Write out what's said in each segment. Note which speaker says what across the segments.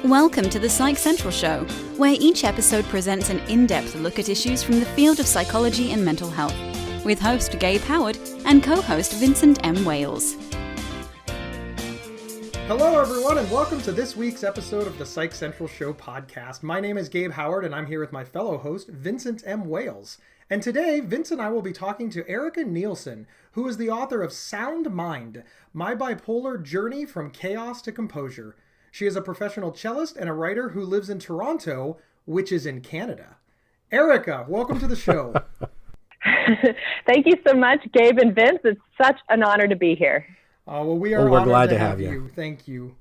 Speaker 1: Welcome to the Psych Central Show, where each episode presents an in-depth look at issues from the field of psychology and mental health, with host Gabe Howard and co-host Vincent M. Wales.
Speaker 2: Hello everyone, and welcome to this week's episode of the Psych Central Show podcast. My name is Gabe Howard, and I'm here with my fellow host, Vincent M. Wales. And today, Vince and I will be talking to Erika Nielsen, who is the author of Sound Mind, My Bipolar Journey from Chaos to Composure. She is a professional cellist and a writer who lives in Toronto, which is in Canada. Erika, welcome to the show.
Speaker 3: Thank you so much, Gabe and Vince. It's such an honor to be here.
Speaker 2: We're honored glad to have you. Thank you.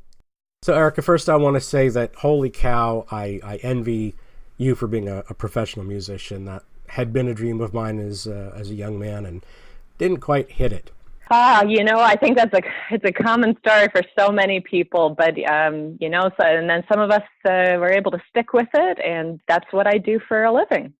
Speaker 4: So, Erika, first I want to say that, holy cow, I envy you for being a professional musician. That had been a dream of mine as a young man and didn't quite hit it.
Speaker 3: I think it's a common story for so many people, but, and then some of us were able to stick with it, and that's what I do for a living.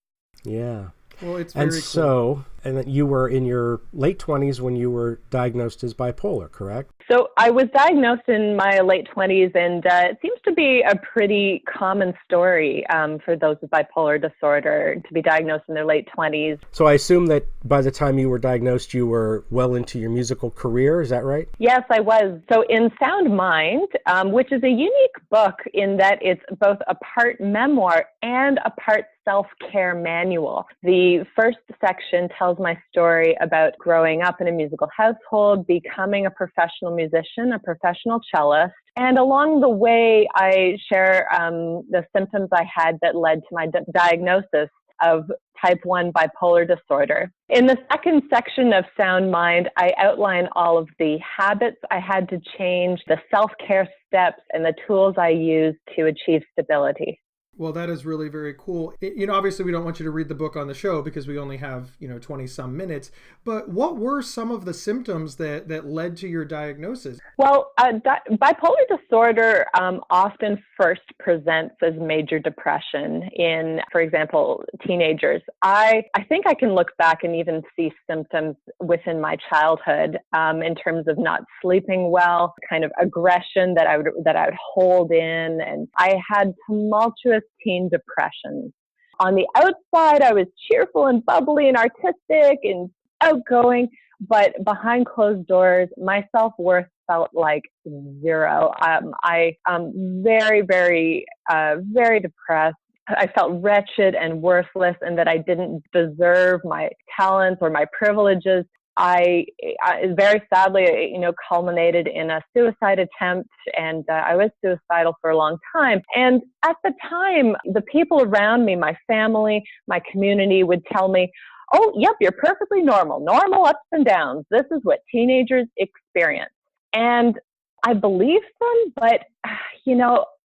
Speaker 4: Yeah.
Speaker 2: Well, it's very
Speaker 4: cool. And you were in your late 20s when you were diagnosed as bipolar, correct?
Speaker 3: So I was diagnosed in my late 20s, and it seems to be a pretty common story for those with bipolar disorder to be diagnosed in their late 20s.
Speaker 4: So I assume that by the time you were diagnosed, you were well into your musical career, is that right?
Speaker 3: Yes, I was. So in Sound Mind, which is a unique book in that it's both a part memoir and a part self-care manual. The first section tells my story about growing up in a musical household, becoming a professional musician, a professional cellist, and along the way, I share the symptoms I had that led to my diagnosis of type 1 bipolar disorder. In the second section of Sound Mind, I outline all of the habits I had to change, the self-care steps, and the tools I used to achieve stability.
Speaker 2: Well, that is really very cool. Obviously we don't want you to read the book on the show because we only have, 20 some minutes, but what were some of the symptoms that led to your diagnosis?
Speaker 3: Well, bipolar disorder often first presents as major depression in, for example, teenagers. I think I can look back and even see symptoms within my childhood in terms of not sleeping well, kind of aggression that I would hold in, and I had tumultuous teen depression. On the outside, I was cheerful and bubbly and artistic and outgoing, but behind closed doors, my self-worth felt like zero. I very, very, very depressed. I felt wretched and worthless, and that I didn't deserve my talents or my privileges. I very sadly, culminated in a suicide attempt, and I was suicidal for a long time. And at the time, the people around me, my family, my community would tell me, "Oh, yep, you're perfectly normal ups and downs. This is what teenagers experience." And I believed them, but,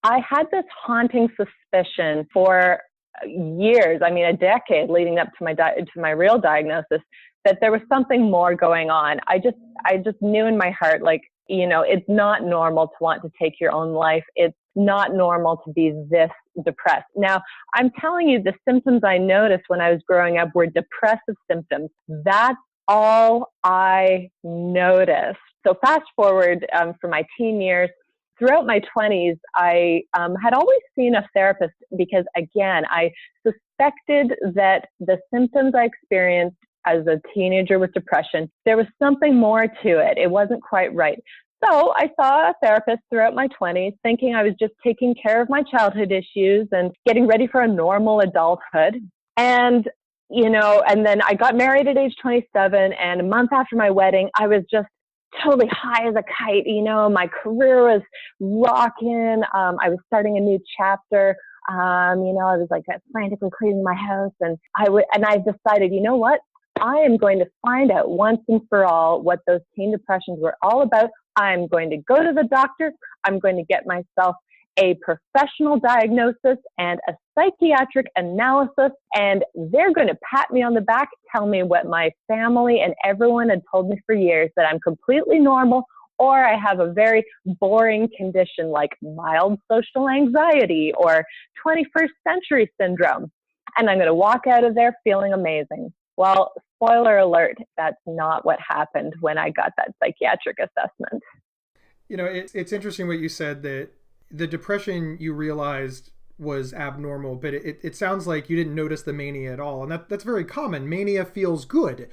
Speaker 3: I had this haunting suspicion for years, a decade leading up to my real diagnosis, that there was something more going on. I just knew in my heart, it's not normal to want to take your own life. It's not normal to be this depressed. Now, I'm telling you, the symptoms I noticed when I was growing up were depressive symptoms. That's all I noticed. So fast forward for my teen years. Throughout my 20s, I had always seen a therapist because, again, I suspected that the symptoms I experienced as a teenager with depression, there was something more to it. It wasn't quite right. So I saw a therapist throughout my 20s, thinking I was just taking care of my childhood issues and getting ready for a normal adulthood. And, and then I got married at age 27, and a month after my wedding, I was just totally high as a kite. My career was rocking. I was starting a new chapter. I was frantically cleaning my house, and I decided, you know what? I am going to find out once and for all what those teen depressions were all about. I'm going to go to the doctor. I'm going to get myself a professional diagnosis and a psychiatric analysis, and they're going to pat me on the back, tell me what my family and everyone had told me for years, that I'm completely normal, or I have a very boring condition like mild social anxiety or 21st century syndrome. And I'm going to walk out of there feeling amazing. Well, spoiler alert, that's not what happened when I got that psychiatric assessment.
Speaker 2: It's interesting what you said, that the depression you realized was abnormal, but it sounds like you didn't notice the mania at all. And that's very common. Mania feels good.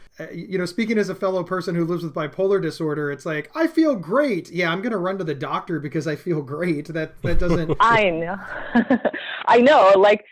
Speaker 2: Speaking as a fellow person who lives with bipolar disorder, it's like, I feel great. Yeah, I'm going to run to the doctor because I feel great. That doesn't...
Speaker 3: I know. I know. Like,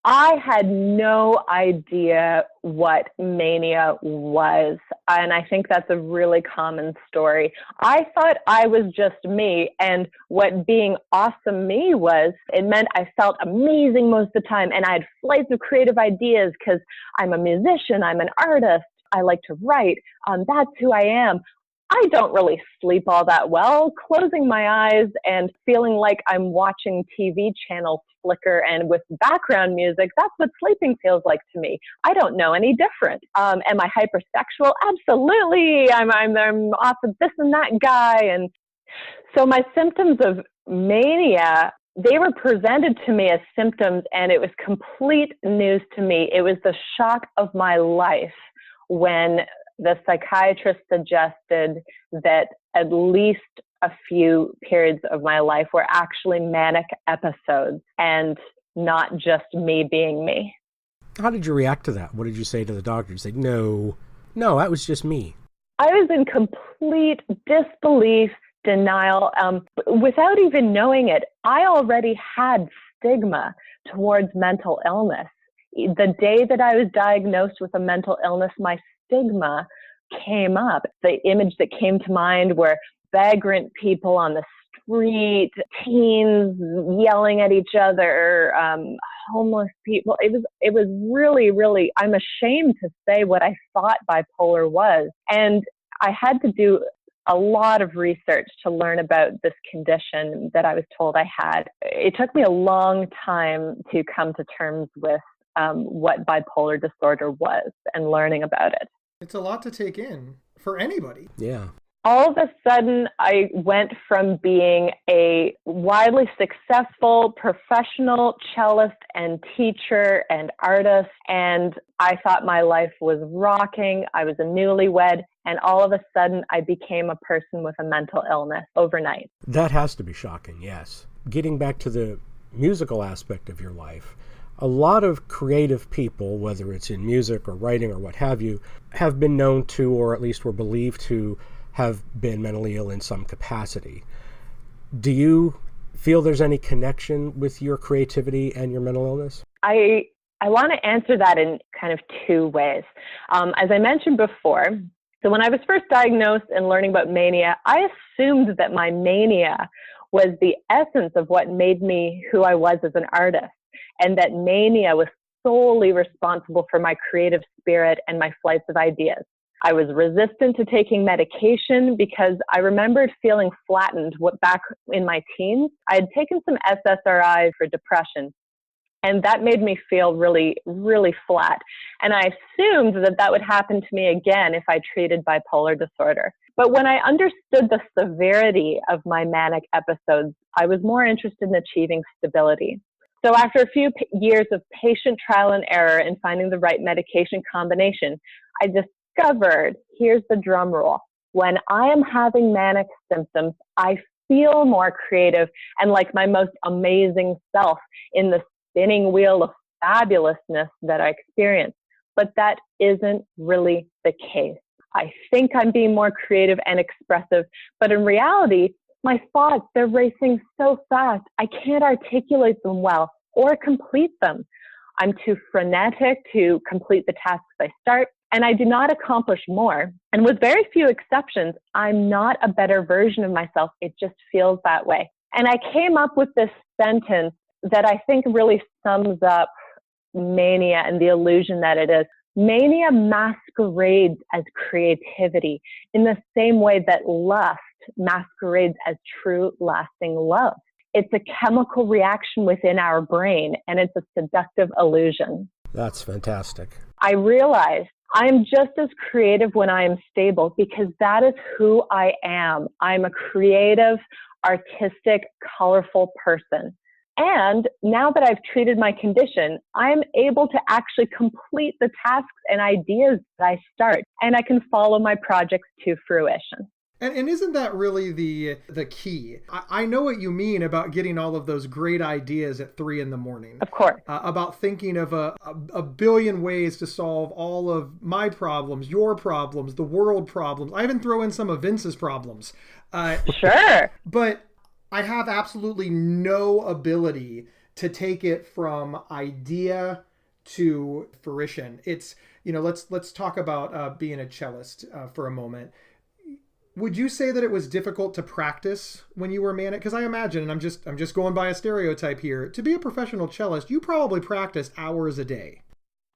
Speaker 3: I had no idea what mania was. And I think that's a really common story. I thought I was just me. And what being awesome me was, it meant I felt amazing most of the time. And I had flights of creative ideas because I'm a musician, I'm an artist, I like to write. That's who I am. I don't really sleep all that well. Closing my eyes and feeling like I'm watching TV channels flicker and with background music, that's what sleeping feels like to me. I don't know any different. Am I hypersexual? Absolutely. I'm off of this and that guy. And so my symptoms of mania, they were presented to me as symptoms, and it was complete news to me. It was the shock of my life when the psychiatrist suggested that at least a few periods of my life were actually manic episodes and not just me being me.
Speaker 4: How did you react to that? What did you say to the doctor? You say, no, that was just me.
Speaker 3: I was in complete disbelief, denial. Without even knowing it, I already had stigma towards mental illness. The day that I was diagnosed with a mental illness, my stigma came up. The image that came to mind were vagrant people on the street, teens yelling at each other, homeless people. It was really, really, I'm ashamed to say what I thought bipolar was. And I had to do a lot of research to learn about this condition that I was told I had. It took me a long time to come to terms with what bipolar disorder was and learning about it.
Speaker 2: It's a lot to take in for anybody.
Speaker 4: Yeah.
Speaker 3: All of a sudden, I went from being a widely successful professional cellist and teacher and artist, and I thought my life was rocking. I was a newlywed, and all of a sudden, I became a person with a mental illness overnight.
Speaker 4: That has to be shocking, yes. Getting back to the musical aspect of your life, a lot of creative people, whether it's in music or writing or what have you, have been known to, or at least were believed to, have been mentally ill in some capacity. Do you feel there's any connection with your creativity and your mental illness?
Speaker 3: I want to answer that in kind of two ways. As I mentioned before, so when I was first diagnosed and learning about mania, I assumed that my mania was the essence of what made me who I was as an artist, and that mania was solely responsible for my creative spirit and my flights of ideas. I was resistant to taking medication because I remembered feeling flattened back in my teens. I had taken some SSRI for depression, and that made me feel really, really flat. And I assumed that that would happen to me again if I treated bipolar disorder. But when I understood the severity of my manic episodes, I was more interested in achieving stability. So after a few years of patient trial and error in finding the right medication combination, I discovered, here's the drum roll, when I am having manic symptoms, I feel more creative and like my most amazing self in the spinning wheel of fabulousness that I experience. But that isn't really the case. I think I'm being more creative and expressive, but in reality, my thoughts, they're racing so fast, I can't articulate them well or complete them. I'm too frenetic to complete the tasks I start, and I do not accomplish more. And with very few exceptions, I'm not a better version of myself. It just feels that way. And I came up with this sentence that I think really sums up mania and the illusion that it is. Mania masquerades as creativity in the same way that lust masquerades as true, lasting love. It's a chemical reaction within our brain, and it's a seductive illusion.
Speaker 4: That's fantastic.
Speaker 3: I realized I'm just as creative when I am stable because that is who I am. I'm a creative, artistic, colorful person. And now that I've treated my condition, I'm able to actually complete the tasks and ideas that I start, and I can follow my projects to fruition.
Speaker 2: And isn't that really the key? I know what you mean about getting all of those great ideas at 3 a.m.
Speaker 3: Of course.
Speaker 2: About thinking of a billion ways to solve all of my problems, your problems, the world problems. I even throw in some of Vince's problems.
Speaker 3: Sure.
Speaker 2: But I have absolutely no ability to take it from idea to fruition. It's, let's talk about being a cellist for a moment. Would you say that it was difficult to practice when you were manic? Because I imagine, and I'm just going by a stereotype here, to be a professional cellist, you probably practiced hours a day.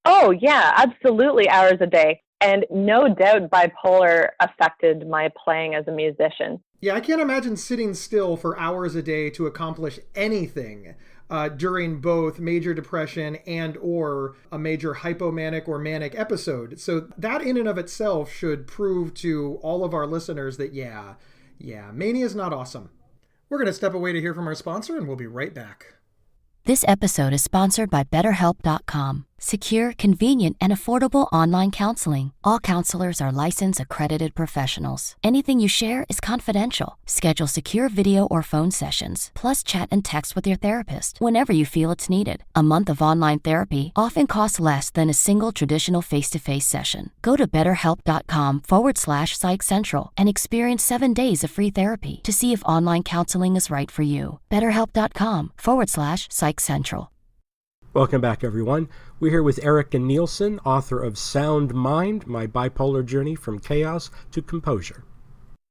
Speaker 3: Oh, yeah, absolutely, hours a day. And no doubt bipolar affected my playing as a musician.
Speaker 2: Yeah, I can't imagine sitting still for hours a day to accomplish anything during both major depression and or a major hypomanic or manic episode. So that in and of itself should prove to all of our listeners that, yeah, mania is not awesome. We're going to step away to hear from our sponsor, and we'll be right back.
Speaker 5: This episode is sponsored by BetterHelp.com. Secure, convenient, and affordable online counseling. All counselors are licensed, accredited professionals. Anything you share is confidential. Schedule secure video or phone sessions, plus chat and text with your therapist whenever you feel it's needed. A month of online therapy often costs less than a single traditional face-to-face session. Go to BetterHelp.com/Psych Central and experience 7 days of free therapy to see if online counseling is right for you. BetterHelp.com/Psych Central.
Speaker 4: Welcome back, everyone. We're here with Erika Nielsen, author of Sound Mind, My Bipolar Journey from Chaos to Composure.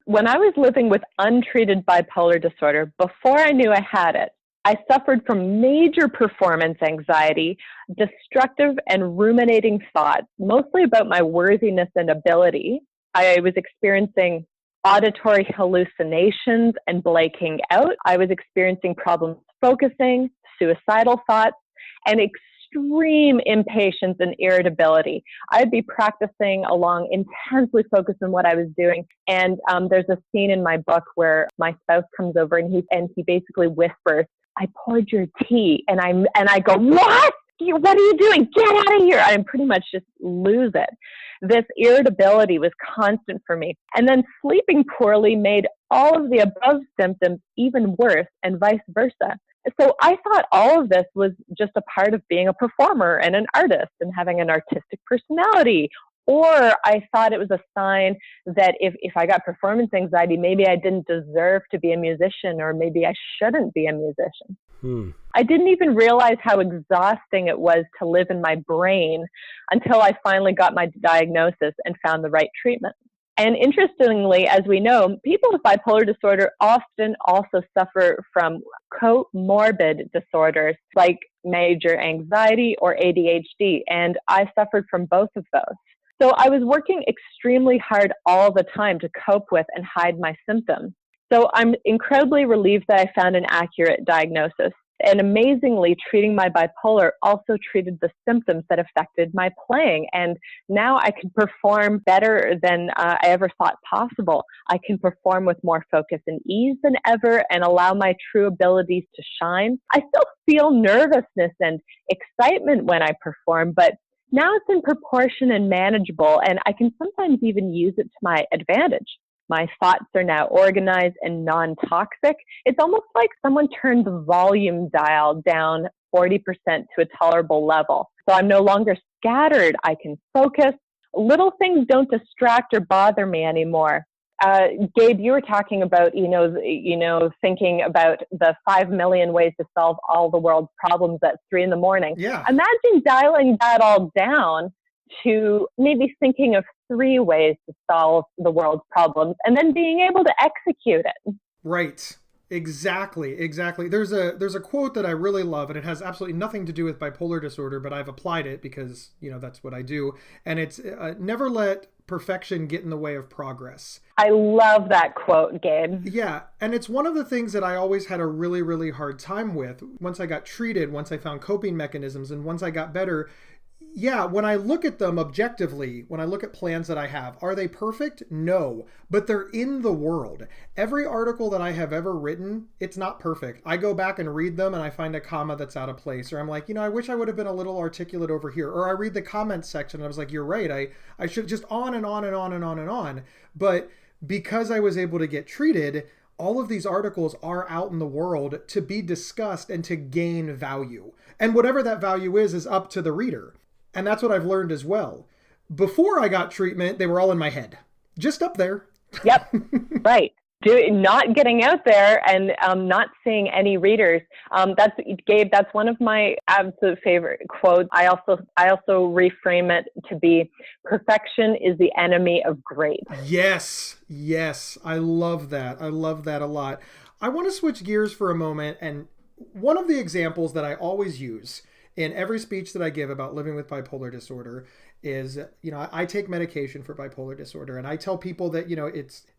Speaker 3: When I was living with untreated bipolar disorder, before I knew I had it, I suffered from major performance anxiety, destructive and ruminating thoughts, mostly about my worthiness and ability. I was experiencing auditory hallucinations and blanking out. I was experiencing problems focusing, suicidal thoughts, and extreme impatience and irritability. I'd be practicing along, intensely focused on what I was doing. And there's a scene in my book where my spouse comes over and he basically whispers, "I poured your tea." And I go, "What? What are you doing? Get out of here." I pretty much just lose it. This irritability was constant for me. And then sleeping poorly made all of the above symptoms even worse, and vice versa. So I thought all of this was just a part of being a performer and an artist and having an artistic personality. Or I thought it was a sign that if I got performance anxiety, maybe I didn't deserve to be a musician, or maybe I shouldn't be a musician. I didn't even realize how exhausting it was to live in my brain until I finally got my diagnosis and found the right treatment. And interestingly, as we know, people with bipolar disorder often also suffer from comorbid disorders like major anxiety or ADHD, and I suffered from both of those. So I was working extremely hard all the time to cope with and hide my symptoms. So I'm incredibly relieved that I found an accurate diagnosis. And amazingly, treating my bipolar also treated the symptoms that affected my playing. And now I can perform better than I ever thought possible. I can perform with more focus and ease than ever and allow my true abilities to shine. I still feel nervousness and excitement when I perform, but now it's in proportion and manageable, and I can sometimes even use it to my advantage. My thoughts are now organized and non-toxic. It's almost like someone turned the volume dial down 40% to a tolerable level. So I'm no longer scattered. I can focus. Little things don't distract or bother me anymore. Gabe, you were talking about, thinking about the 5 million ways to solve all the world's problems at 3 a.m.
Speaker 2: Yeah.
Speaker 3: Imagine dialing that all down to maybe thinking of 3 ways to solve the world's problems and then being able to execute it.
Speaker 2: Right. Exactly. There's a quote that I really love, and it has absolutely nothing to do with bipolar disorder, but I've applied it because, that's what I do. And it's never let perfection get in the way of progress.
Speaker 3: I love that quote, Gabe.
Speaker 2: Yeah. And it's one of the things that I always had a really, really hard time with. Once I got treated, once I found coping mechanisms, and once I got better, yeah, when I look at them objectively, when I look at plans that I have, are they perfect? No, but they're in the world. Every article that I have ever written, it's not perfect. I go back and read them and I find a comma that's out of place, or I'm like, I wish I would have been a little articulate over here. Or I read the comments section and I was like, you're right. I should just on and on and on and on and on. But because I was able to get treated, all of these articles are out in the world to be discussed and to gain value. And whatever that value is up to the reader. And that's what I've learned as well. Before I got treatment, they were all in my head, just up there.
Speaker 3: Yep, right. Not getting out there and not seeing any readers. That's Gabe. That's one of my absolute favorite quotes. I also reframe it to be, perfection is the enemy of great.
Speaker 2: Yes. I love that. I love that a lot. I want to switch gears for a moment. And one of the examples that I always use in every speech that I give about living with bipolar disorder is, I take medication for bipolar disorder, and I tell people that,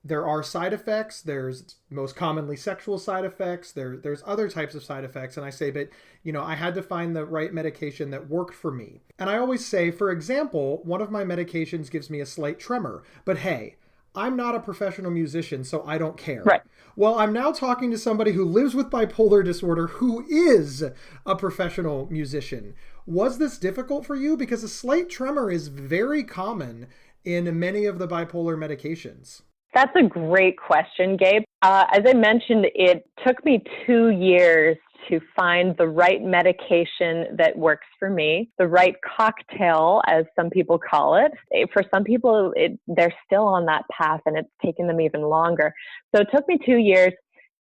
Speaker 2: there are side effects. There's most commonly sexual side effects. There's other types of side effects. And I say, but, I had to find the right medication that worked for me. And I always say, for example, one of my medications gives me a slight tremor, but hey, I'm not a professional musician, so I don't care.
Speaker 3: Right.
Speaker 2: Well, I'm now talking to somebody who lives with bipolar disorder who is a professional musician. Was this difficult for you? Because a slight tremor is very common in many of the bipolar medications.
Speaker 3: That's a great question, Gabe. As I mentioned, it took me 2 years to find the right medication that works for me, the right cocktail, as some people call it. For some people, they're still on that path, and it's taken them even longer. So it took me 2 years,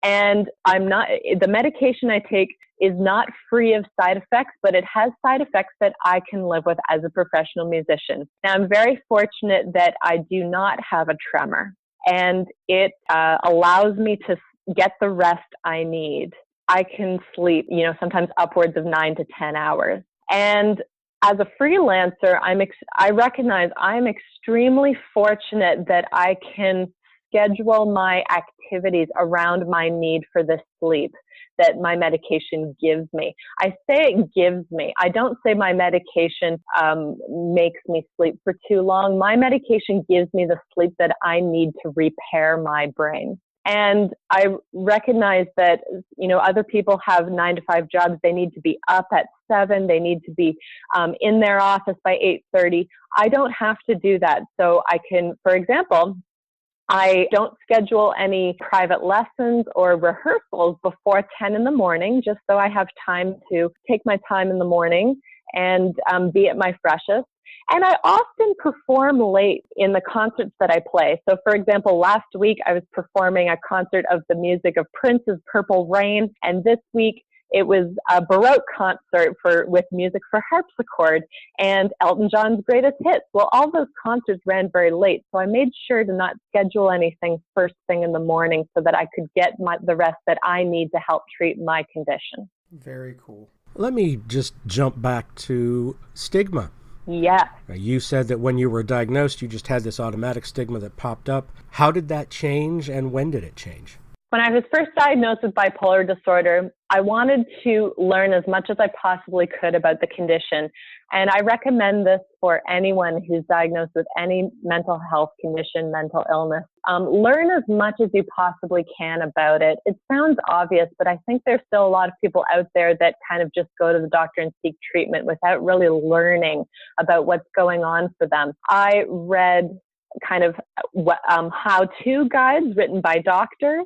Speaker 3: and the medication I take is not free of side effects, but it has side effects that I can live with as a professional musician. Now, I'm very fortunate that I do not have a tremor, and it allows me to get the rest I need. I can sleep, sometimes upwards of 9 to 10 hours. And as a freelancer, I recognize I'm extremely fortunate that I can schedule my activities around my need for this sleep that my medication gives me. I say it gives me. I don't say my medication makes me sleep for too long. My medication gives me the sleep that I need to repair my brain. And I recognize that, other people have 9 to 5 jobs. They need to be up at 7. They need to be in their office by 8:30. I don't have to do that. So I can, for example, I don't schedule any private lessons or rehearsals before 10 in the morning, just so I have time to take my time in the morning and be at my freshest. And I often perform late in the concerts that I play. So, for example, last week I was performing a concert of the music of Prince's Purple Rain, and this week it was a Baroque concert with music for harpsichord and Elton John's greatest hits. Well, all those concerts ran very late, so I made sure to not schedule anything first thing in the morning so that I could get the rest that I need to help treat my condition.
Speaker 2: Very cool.
Speaker 4: Let me just jump back to stigma.
Speaker 3: Yes.
Speaker 4: You said that when you were diagnosed, you just had this automatic stigma that popped up. How did that change, and when did it change?
Speaker 3: When I was first diagnosed with bipolar disorder, I wanted to learn as much as I possibly could about the condition. And I recommend this for anyone who's diagnosed with any mental health condition, mental illness. Learn as much as you possibly can about it. It sounds obvious, but I think there's still a lot of people out there that kind of just go to the doctor and seek treatment without really learning about what's going on for them. I read kind of how-to guides written by doctors.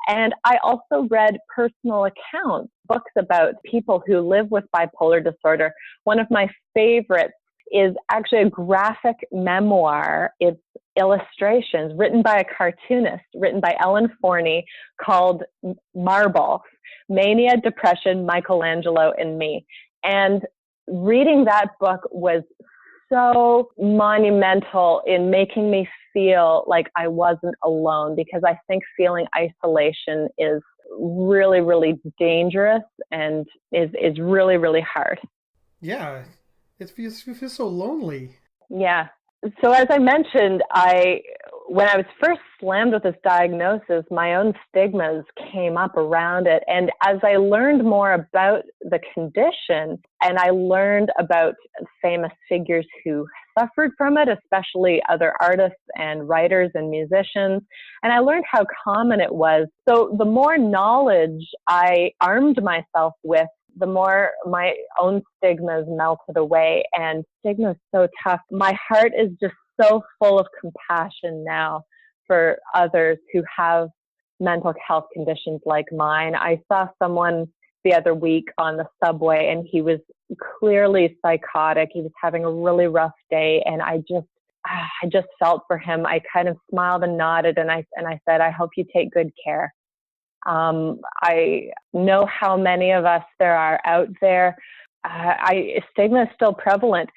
Speaker 3: And I also read personal accounts, books about people who live with bipolar disorder. One of my favorites is actually a graphic memoir. It's illustrations written by a cartoonist, written by Ellen Forney, called Marble, Mania, Depression, Michelangelo, and Me. And reading that book was so monumental in making me feel like I wasn't alone, because I think feeling isolation is really, really dangerous and is really, really hard.
Speaker 2: Yeah, it feels so lonely.
Speaker 3: Yeah. So as I mentioned, when I was first slammed with this diagnosis, my own stigmas came up around it. And as I learned more about the condition, and I learned about famous figures who suffered from it, especially other artists and writers and musicians, and I learned how common it was. So the more knowledge I armed myself with, the more my own stigmas melted away. And stigma is so tough. My heart is just so full of compassion now for others who have mental health conditions like mine. I saw someone the other week on the subway, and he was clearly psychotic. He was having a really rough day, and I just felt for him. I kind of smiled and nodded, and I said, I hope you take good care. I know how many of us there are out there. Stigma is still prevalent.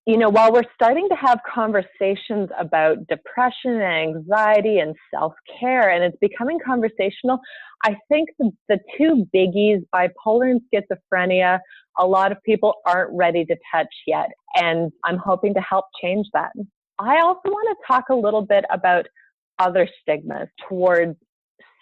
Speaker 3: While we're starting to have conversations about depression and anxiety and self-care, and it's becoming conversational, I think the two biggies, bipolar and schizophrenia, a lot of people aren't ready to touch yet, and I'm hoping to help change that. I also want to talk a little bit about other stigmas towards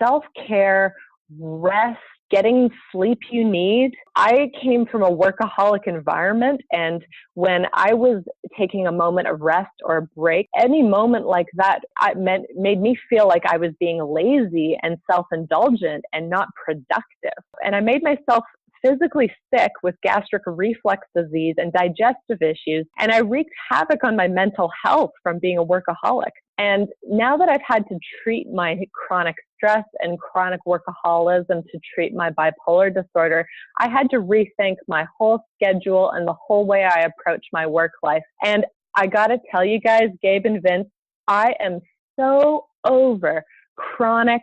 Speaker 3: self-care, rest, getting sleep you need. I came from a workaholic environment, and when I was taking a moment of rest or a break, any moment like that made me feel like I was being lazy and self-indulgent and not productive. And I made myself physically sick with gastric reflux disease and digestive issues, and I wreaked havoc on my mental health from being a workaholic. And now that I've had to treat my chronic stress and chronic workaholism to treat my bipolar disorder, I had to rethink my whole schedule and the whole way I approach my work life. And I got to tell you guys, Gabe and Vince, I am so over chronic,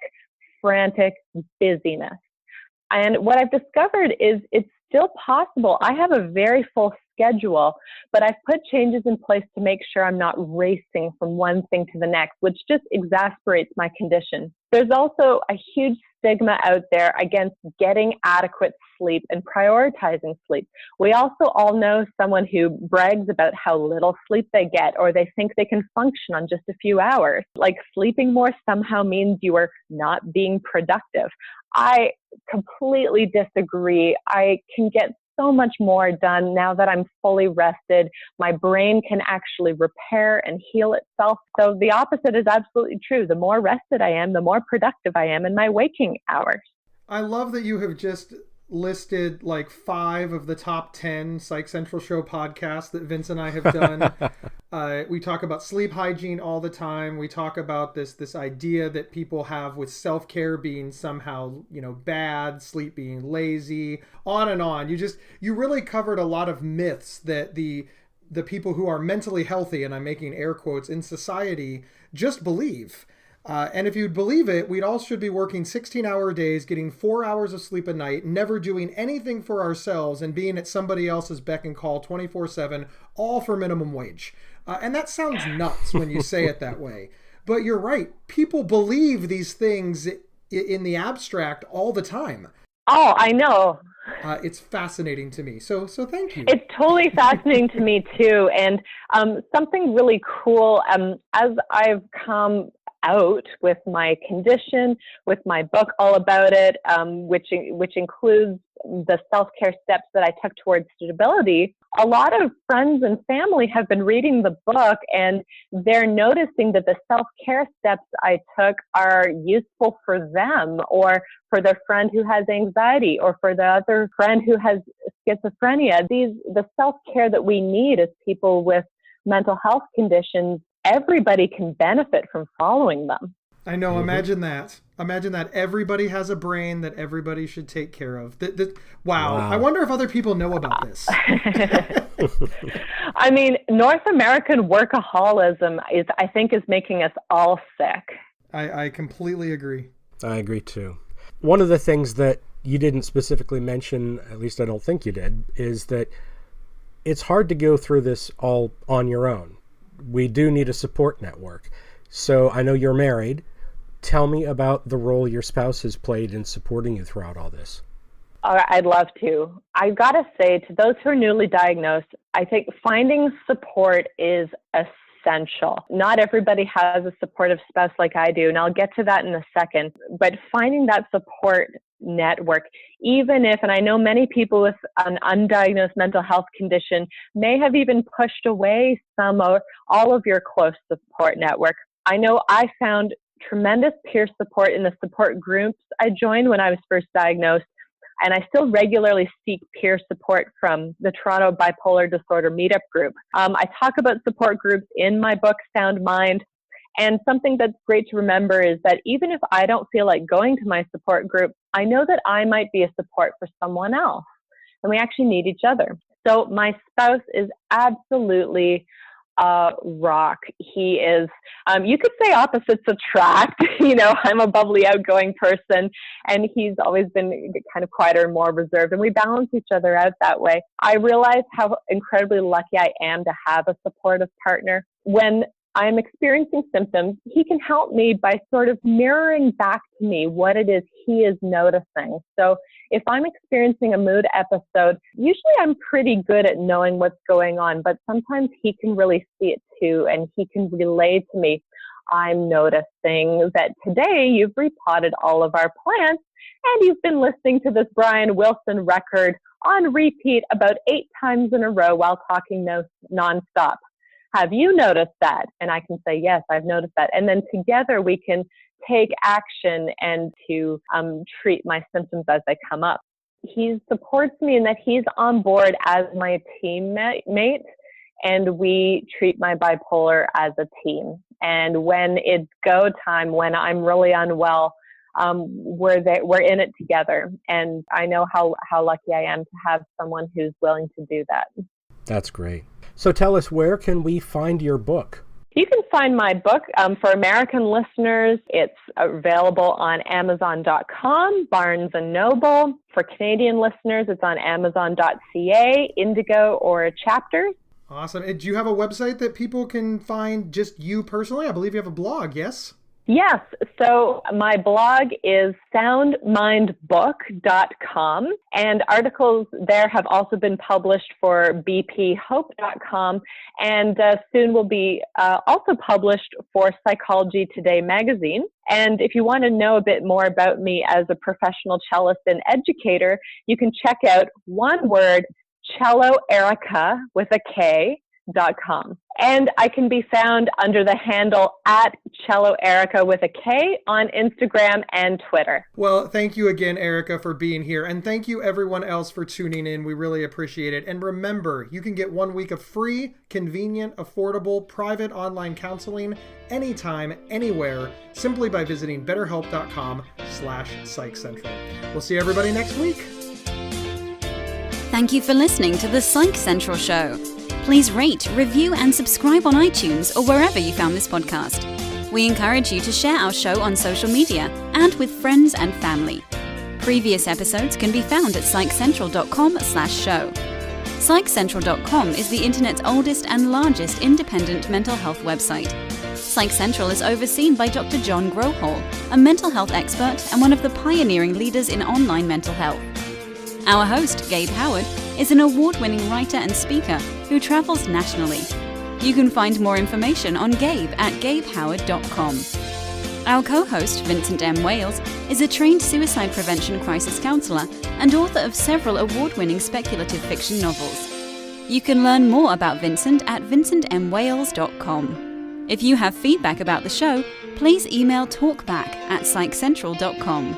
Speaker 3: frantic busyness. And what I've discovered is it's still possible. I have a very full schedule, but I've put changes in place to make sure I'm not racing from one thing to the next, which just exasperates my condition. There's also a huge stigma out there against getting adequate sleep and prioritizing sleep. We also all know someone who brags about how little sleep they get, or they think they can function on just a few hours. Like sleeping more somehow means you are not being productive. I completely disagree. I can get so much more done now that I'm fully rested. My brain can actually repair and heal itself. So the opposite is absolutely true. The more rested I am, the more productive I am in my waking hours.
Speaker 2: I love that you have just listed like 5 of the top 10 Psych Central Show podcasts that Vince and I have done. We talk about sleep hygiene all the time. We talk about this idea that people have with self-care being somehow, bad, sleep being lazy, on and on. You really covered a lot of myths that the people who are mentally healthy, and I'm making air quotes, in society just believe. And if you'd believe it, we'd all should be working 16-hour days, getting 4 hours of sleep a night, never doing anything for ourselves, and being at somebody else's beck and call 24/7, all for minimum wage. And that sounds nuts when you say it that way. But you're right. People believe these things in the abstract all the time.
Speaker 3: Oh, I know.
Speaker 2: It's fascinating to me. So thank you.
Speaker 3: It's totally fascinating to me too. And something really cool, as I've come out with my condition, with my book all about it, which includes the self-care steps that I took towards stability, a lot of friends and family have been reading the book, and they're noticing that the self-care steps I took are useful for them, or for their friend who has anxiety, or for the other friend who has schizophrenia. The self-care that we need as people with mental health conditions, everybody can benefit from following them.
Speaker 2: I know. Mm-hmm. Imagine that everybody has a brain that everybody should take care of. Wow. I wonder if other people know about this.
Speaker 3: I mean, North American workaholism I think is making us all sick.
Speaker 2: I completely agree.
Speaker 4: I agree too. One of the things that you didn't specifically mention, at least I don't think you did, is that it's hard to go through this all on your own. We do need a support network. So I know you're married. Tell me about the role your spouse has played in supporting you throughout all this.
Speaker 3: I'd love to. I've got to say, to those who are newly diagnosed, I think finding support is essential. Not everybody has a supportive spouse like I do, and I'll get to that in a second. But finding that support network, even if, and I know many people with an undiagnosed mental health condition may have even pushed away some or all of your close support network. I know I found tremendous peer support in the support groups I joined when I was first diagnosed, and I still regularly seek peer support from the Toronto Bipolar Disorder Meetup Group. I talk about support groups in my book, Sound Mind, And something that's great to remember is that even if I don't feel like going to my support group, I know that I might be a support for someone else. And we actually need each other. So my spouse is absolutely a rock. He is, you could say opposites attract. I'm a bubbly, outgoing person, and he's always been kind of quieter and more reserved, and we balance each other out that way. I realize how incredibly lucky I am to have a supportive partner. When I'm experiencing symptoms, he can help me by sort of mirroring back to me what it is he is noticing. So if I'm experiencing a mood episode, usually I'm pretty good at knowing what's going on, but sometimes he can really see it too, and he can relay to me, I'm noticing that today you've repotted all of our plants and you've been listening to this Brian Wilson record on repeat about 8 times in a row while talking nonstop. Have you noticed that? And I can say, yes, I've noticed that. And then together we can take action and to treat my symptoms as they come up. He supports me in that he's on board as my teammate, and we treat my bipolar as a team. And when it's go time, when I'm really unwell, we're in it together. And I know how lucky I am to have someone who's willing to do that.
Speaker 4: That's great. So tell us, where can we find your book?
Speaker 3: You can find my book. For American listeners, it's available on Amazon.com, Barnes & Noble. For Canadian listeners, it's on Amazon.ca, Indigo, or Chapters.
Speaker 2: Awesome. Do you have a website that people can find just you personally? I believe you have a blog, yes?
Speaker 3: Yes. So my blog is soundmindbook.com, and articles there have also been published for bphope.com, and soon will be also published for Psychology Today magazine. And if you want to know a bit more about me as a professional cellist and educator, you can check out one word, celloerika with a K.com. And I can be found under the handle at celloerika with a K on Instagram and Twitter.
Speaker 2: Well, thank you again, Erika, for being here. And thank you everyone else for tuning in. We really appreciate it. And remember, you can get 1 week of free, convenient, affordable, private online counseling anytime, anywhere, simply by visiting betterhelp.com/psychcentral. We'll see everybody next week.
Speaker 1: Thank you for listening to the Psych Central Show. Please rate, review, and subscribe on iTunes or wherever you found this podcast. We encourage you to share our show on social media and with friends and family. Previous episodes can be found at psychcentral.com/show. Psychcentral.com is the internet's oldest and largest independent mental health website. Psych Central is overseen by Dr. John Grohol, a mental health expert and one of the pioneering leaders in online mental health. Our host, Gabe Howard, is an award-winning writer and speaker who travels nationally. You can find more information on Gabe at gabehoward.com. Our co-host, Vincent M. Wales, is a trained suicide prevention crisis counselor and author of several award-winning speculative fiction novels. You can learn more about Vincent at vincentmwales.com. If you have feedback about the show, please email talkback@psychcentral.com.